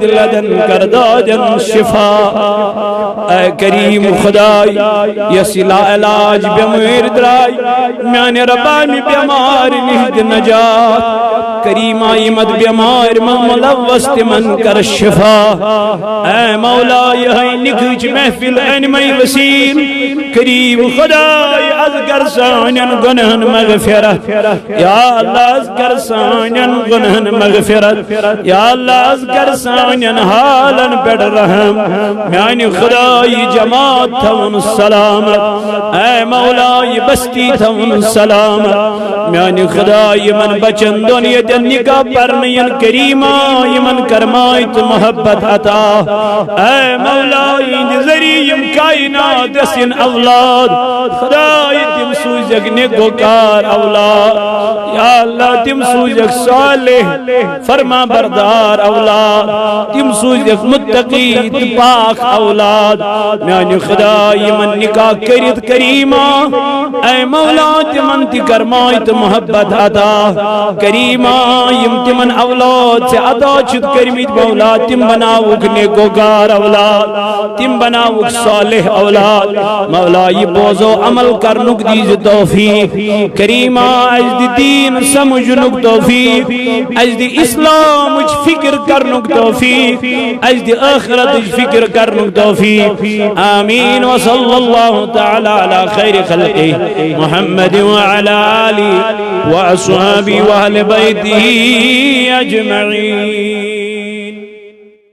दिलदन कर दो जन शिफा ऐ करीम खुदाई यसिला इलाज बेमार द्राई म्याने रब्बा में बीमार निहद नजात करीमा मत बीमार मुलव्वस तिमन कर शिफा ऐ मौला यही निखच महफिल अनमई वसीम करीम खुदाई अज़कर सानन गुनहन मगफिरत या अल्लाह अज़कर सानन गुनहन मगफिरत या अल्लाह अज़कर सानन हालन पेड़ रहम म्यानी खुदाई जमात थवन सलामत ऐ मौला ये बस्ती थवन सलामत म्यानी खुदाई मन बचन दुनिया दिन निकाह परनयन करीमा यमन करमाई तो मोहब्बत अता ऐ मौला इन जरियम कायनात दसिन औलाद खुदाई तिम सूजक नेकोकार औलाद या अल्लाह तिम सूजक सालेह फरमा बरदार औलाद तिम सूजक मुत्तकी पाक औलाद म्यानी खुदाई मन निकाह करित करीमा ऐ मौला तिमन ति करमाई तो मोहब्बत अता करीमा यम तिमन औलाद से अदा छुत करमित मौला तिम बनावुक नेकोकार औलाद तिम बनावुक सालेह औलाद मौला ये बोझो अमल करनुक दीज तौफीक करीमा अजद दीन समझनुक तौफीक अजद इस्लाम फिक्र करनुक तौफीक अजद आखिरत फिक्र करनुक तौफीक आमीन व सल्लल्लाहु तआला अला खैर खल्क़ि मुहम्मद व अला आलिहि व अस्हाबिहि व अहले बैतिही अजमईन।